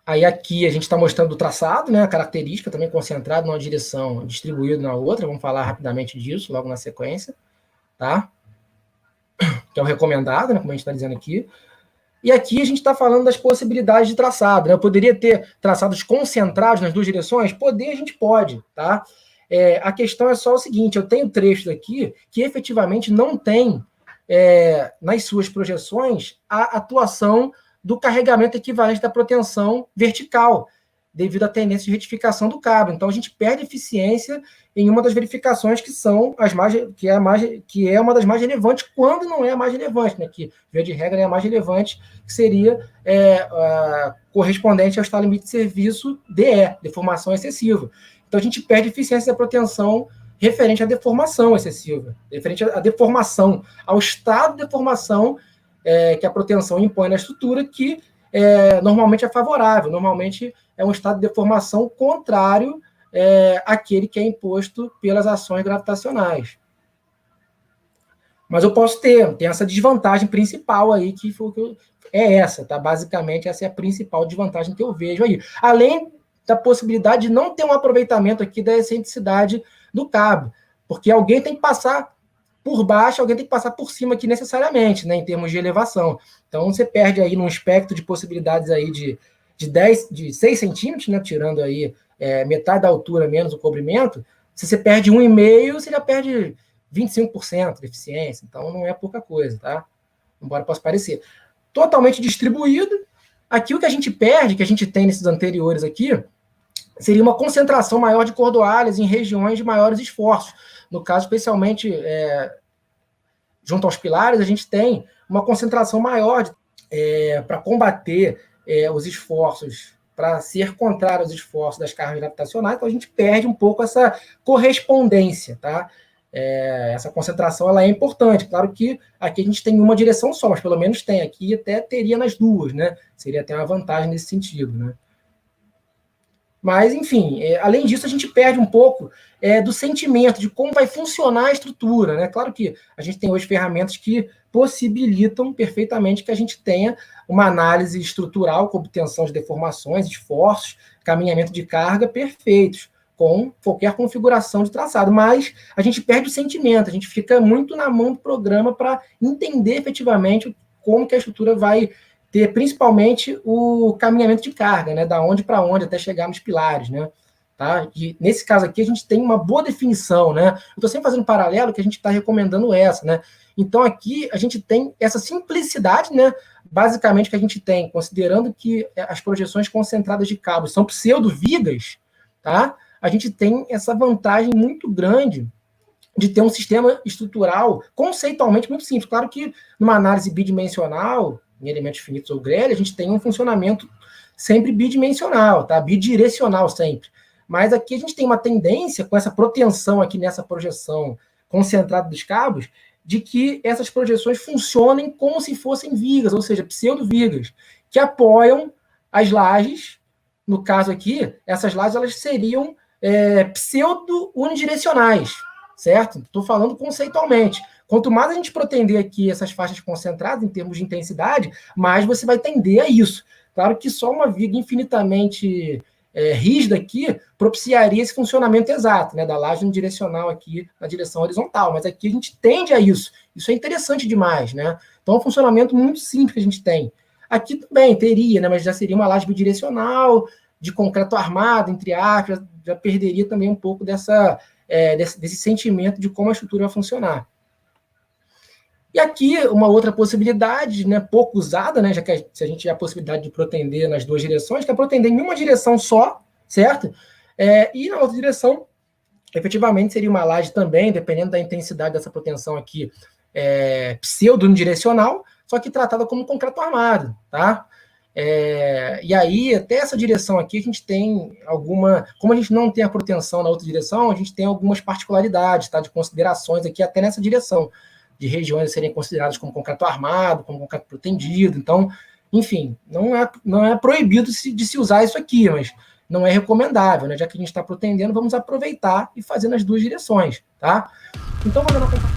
Aí aqui a gente está mostrando o traçado, né, a característica também concentrado numa direção, distribuído na outra. Vamos falar rapidamente disso logo na sequência, tá? Que é o recomendado, né, como a gente está dizendo aqui. E aqui a gente está falando das possibilidades de traçado, né? Eu poderia ter traçados concentrados nas duas direções? Poder, a gente pode, tá? A questão é só o seguinte, eu tenho trechos aqui que efetivamente não tem nas suas projeções a atuação do carregamento equivalente da protensão vertical, devido à tendência de retificação do cabo. Então a gente perde eficiência em uma das verificações que são as mais, que é uma das mais relevantes, quando não é a mais relevante, né? Que, via de regra, é a mais relevante, que seria correspondente ao estado limite de serviço DE, deformação excessiva. Então a gente perde eficiência da protensão referente à deformação excessiva, referente à deformação, ao estado de deformação que a protensão impõe na estrutura, que normalmente é favorável, normalmente é um estado de deformação contrário àquele que é imposto pelas ações gravitacionais. Mas eu posso ter essa desvantagem principal aí, que é essa, tá? Basicamente, essa é a principal desvantagem que eu vejo aí. Além da possibilidade de não ter um aproveitamento aqui da excentricidade do cabo, porque alguém tem que passar por baixo, alguém tem que passar por cima aqui necessariamente, né, em termos de elevação. Então, você perde aí num espectro de possibilidades aí de 6 centímetros, né, tirando aí metade da altura menos o cobrimento. Se você perde 1,5, você já perde 25% de eficiência. Então, não é pouca coisa, tá? Embora possa parecer. Totalmente distribuído. Aqui o que a gente perde, que a gente tem nesses anteriores aqui, seria uma concentração maior de cordoalhas em regiões de maiores esforços. No caso, especialmente junto aos pilares, a gente tem uma concentração maior para combater os esforços, para ser contrário aos esforços das cargas gravitacionais. Então, a gente perde um pouco essa correspondência, tá? Essa concentração ela é importante. Claro que aqui a gente tem uma direção só, mas pelo menos tem. Aqui até teria nas duas, né? Seria até uma vantagem nesse sentido, né? Mas, enfim, além disso, a gente perde um pouco do sentimento de como vai funcionar a estrutura, né? Claro que a gente tem hoje ferramentas que possibilitam perfeitamente que a gente tenha uma análise estrutural com obtenção de deformações, esforços, caminhamento de carga perfeitos, com qualquer configuração de traçado. Mas a gente perde o sentimento, a gente fica muito na mão do programa para entender efetivamente como que a estrutura vai ter principalmente o caminhamento de carga, né? Da onde para onde, até chegar nos pilares, né? Tá? E nesse caso aqui, a gente tem uma boa definição, né? Eu estou sempre fazendo paralelo que a gente está recomendando essa, né? Então, aqui a gente tem essa simplicidade, né? Basicamente, que a gente tem, considerando que as projeções concentradas de cabos são pseudo-vigas, tá? A gente tem essa vantagem muito grande de ter um sistema estrutural conceitualmente muito simples. Claro que numa análise bidimensional, em elementos finitos ou grelha, a gente tem um funcionamento sempre bidimensional, tá? Bidirecional sempre. Mas aqui a gente tem uma tendência, com essa protensão aqui nessa projeção concentrada dos cabos, de que essas projeções funcionem como se fossem vigas, ou seja, pseudo-vigas, que apoiam as lajes. No caso aqui, essas lajes elas seriam pseudo-unidirecionais, certo? Estou falando conceitualmente. Quanto mais a gente protender aqui essas faixas concentradas em termos de intensidade, mais você vai tender a isso. Claro que só uma viga infinitamente rígida aqui propiciaria esse funcionamento exato, né, da laje unidirecional aqui na direção horizontal, mas aqui a gente tende a isso. Isso é interessante demais, né? Então é um funcionamento muito simples que a gente tem. Aqui também teria, né, mas já seria uma laje bidirecional, de concreto armado, entre aspas, já perderia também um pouco desse sentimento de como a estrutura vai funcionar. E aqui, uma outra possibilidade, né, pouco usada, né, já que se a gente tiver a possibilidade de protender nas duas direções, que é protender em uma direção só, certo? E na outra direção, efetivamente, seria uma laje também, dependendo da intensidade dessa protensão aqui, pseudo-unidirecional, só que tratada como concreto armado, tá? E aí, até essa direção aqui, a gente tem como a gente não tem a protensão na outra direção, a gente tem algumas particularidades, tá, de considerações aqui até nessa direção, de regiões a serem consideradas como concreto armado, como concreto protendido. Então, enfim, não é proibido de se usar isso aqui, mas não é recomendável, né? Já que a gente está protendendo, vamos aproveitar e fazer nas duas direções, tá? Então, vamos dar uma